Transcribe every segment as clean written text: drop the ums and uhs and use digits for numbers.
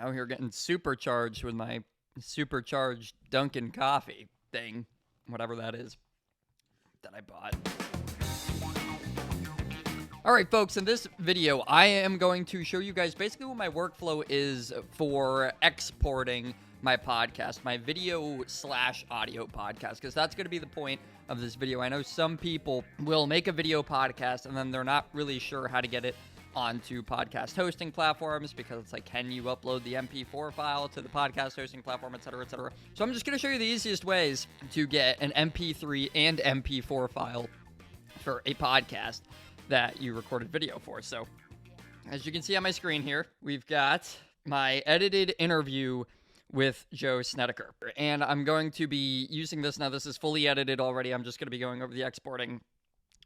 Out here getting supercharged with my supercharged Dunkin' coffee thing, whatever that is that I bought. All right, folks, in this video, I am going to show you guys basically what my workflow is for exporting my podcast, my video/audio podcast, because that's going to be the point of this video. I know some people will make a video podcast and then they're not really sure how to get it onto podcast hosting platforms because it's like, can you upload the MP4 file to the podcast hosting platform, etc., etc. So I'm just going to show you the easiest ways to get an MP3 and MP4 file for a podcast that you recorded video for. So as you can see on my screen here, we've got my edited interview with Joe Snedeker, and I'm going to be using this now. This is fully edited already. I'm just going to be going over the exporting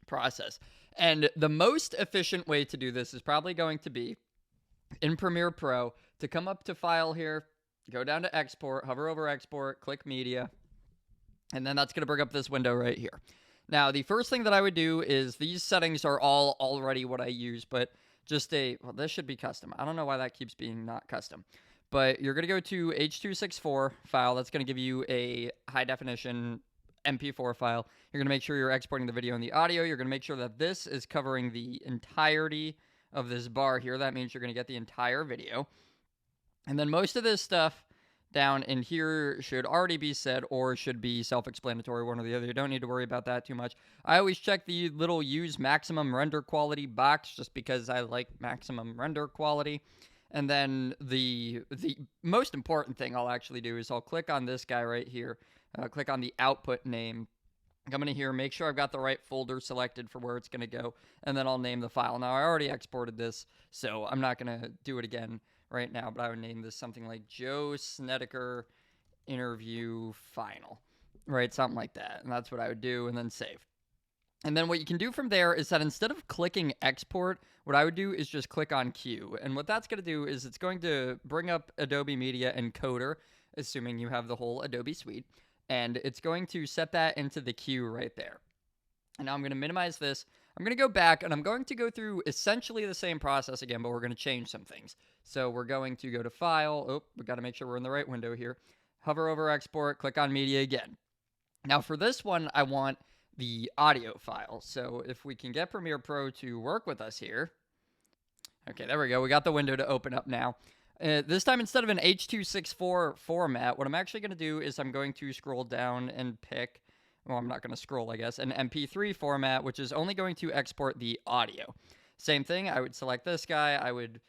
process. And the most efficient way to do this is probably going to be in Premiere Pro to come up to File here, go down to Export, hover over Export, click Media, and then that's going to bring up this window right here. Now, the first thing that I would do is these settings are all already what I use, but just well, this should be custom. I don't know why that keeps being not custom. But you're going to go to H.264 file. That's going to give you a high definition MP4 file. You're going to make sure you're exporting the video and the audio. You're going to make sure that this is covering the entirety of this bar here. That means you're going to get the entire video. And then most of this stuff down in here should already be set or should be self-explanatory, one or the other. You don't need to worry about that too much. I always check the little use maximum render quality box just because I like maximum render quality. And then the most important thing I'll actually do is I'll click on this guy right here, click on the output name, come into here, make sure I've got the right folder selected for where it's going to go, and then I'll name the file. Now, I already exported this, so I'm not going to do it again right now, but I would name this something like Joe Snedeker Interview Final, right? Something like that, and that's what I would do, and then save. And then what you can do from there is that instead of clicking export, what I would do is just click on queue. And what that's going to do is it's going to bring up Adobe Media Encoder, assuming you have the whole Adobe Suite. And it's going to set that into the queue right there. And now I'm going to minimize this. I'm going to go back and I'm going to go through essentially the same process again, but we're going to change some things. So we're going to go to File. Oh, we got to make sure we're in the right window here. Hover over Export, click on Media again. Now for this one, I want the audio file. So if we can get Premiere Pro to work with us here. Okay, there we go. We got the window to open up now. This time, instead of an H.264 format, what I'm actually going to do is I'm going to scroll down and pick, well, I'm not going to scroll, I guess, an MP3 format, which is only going to export the audio. Same thing, I would select this guy. I would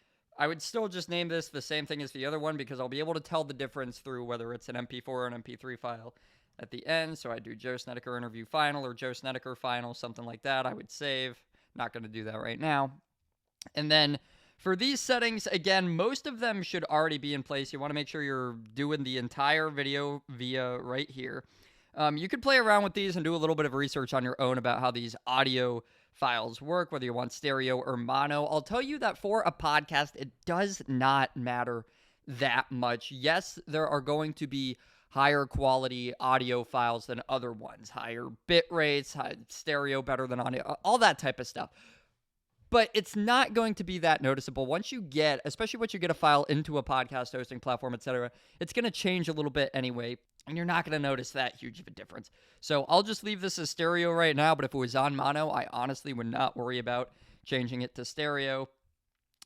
still just name this the same thing as the other one because I'll be able to tell the difference through whether it's an MP4 or an MP3 file at the end. So I do Joe Snedeker Interview Final or Joe Snedeker Final, something like that. I would save. Not going to do that right now. And then for these settings, again, most of them should already be in place. You want to make sure you're doing the entire video via right here. You could play around with these and do a little bit of research on your own about how these audio files work, whether you want stereo or mono. I'll tell you that for a podcast, it does not matter that much. Yes, there are going to be higher quality audio files than other ones, higher bit rates, stereo better than audio, all that type of stuff. But it's not going to be that noticeable. Once you get, especially once you get a file into a podcast hosting platform, etc., it's going to change a little bit anyway, and you're not going to notice that huge of a difference. So I'll just leave this as stereo right now, but if it was on mono, I honestly would not worry about changing it to stereo.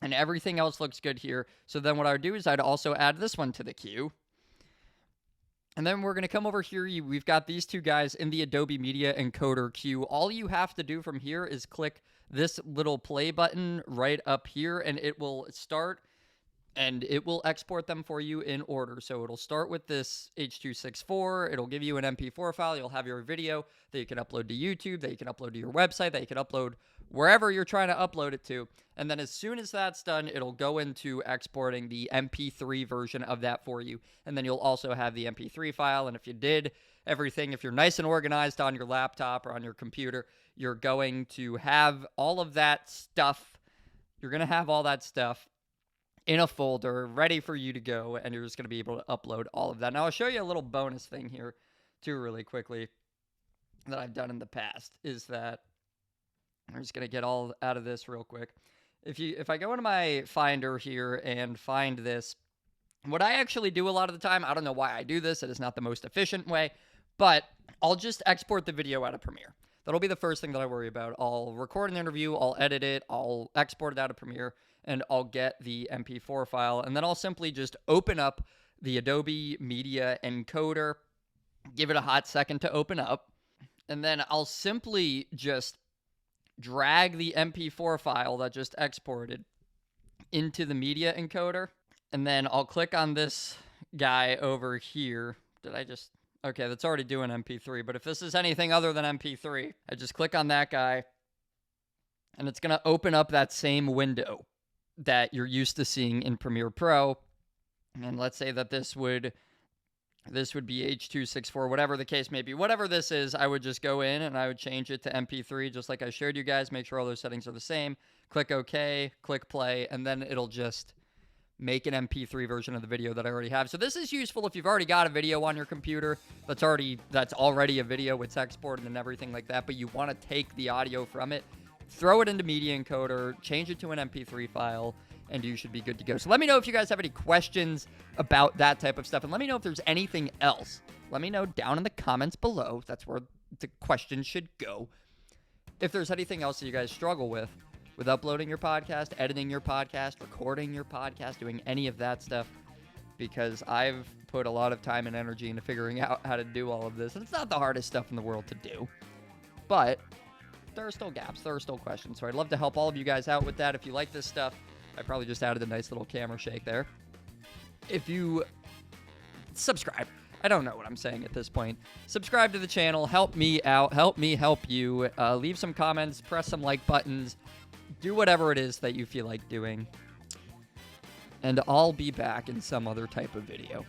And everything else looks good here. So then what I would do is I'd also add this one to the queue. And then we're going to come over here. We've got these two guys in the Adobe Media Encoder queue. All you have to do from here is click this little play button right up here, and it will start, and it will export them for you in order. So it'll start with this H.264. It'll give you an MP4 file. You'll have your video that you can upload to YouTube, that you can upload to your website, that you can upload wherever you're trying to upload it to. And then as soon as that's done, it'll go into exporting the MP3 version of that for you. And then you'll also have the MP3 file. And if you did everything, if you're nice and organized on your laptop or on your computer, you're going to have all of that stuff. You're going to have all that stuff in a folder ready for you to go. And you're just going to be able to upload all of that. Now, I'll show you a little bonus thing here, too, really quickly, that I've done in the past, is that I'm just going to get all out of this real quick. If I go into my Finder here and find this What I actually do a lot of the time, I don't know why I do this. It is not the most efficient way, but I'll just export the video out of Premiere. That'll be the first thing that I worry about. I'll record an interview, I'll edit it, I'll export it out of Premiere, and I'll get the MP4 file, and then I'll simply just open up the Adobe Media Encoder, give it a hot second to open up, and then I'll simply just drag the MP4 file that just exported into the media encoder, and then I'll click on this guy over here. Okay, that's already doing MP3, but if this is anything other than MP3, I just click on that guy, and it's going to open up that same window that you're used to seeing in Premiere Pro. And let's say that this would be H.264, whatever the case may be. Whatever this is, I would just go in and I would change it to MP3, just like I showed you guys. Make sure all those settings are the same. Click OK, click play, and then it'll just make an MP3 version of the video that I already have. So this is useful if you've already got a video on your computer that's already a video, it's exported and everything like that, but you want to take the audio from it, throw it into Media Encoder, change it to an MP3 file, and you should be good to go. So let me know if you guys have any questions about that type of stuff, and let me know if there's anything else. Let me know down in the comments below. That's where the questions should go. If there's anything else that you guys struggle with uploading your podcast, editing your podcast, recording your podcast, doing any of that stuff, because I've put a lot of time and energy into figuring out how to do all of this. And it's not the hardest stuff in the world to do, but there are still gaps. There are still questions. So I'd love to help all of you guys out with that. If you like this stuff, I probably just added a nice little camera shake there. If you subscribe, I don't know what I'm saying at this point. Subscribe to the channel. Help me out. Help me help you. Leave some comments. Press some like buttons. Do whatever it is that you feel like doing. And I'll be back in some other type of video.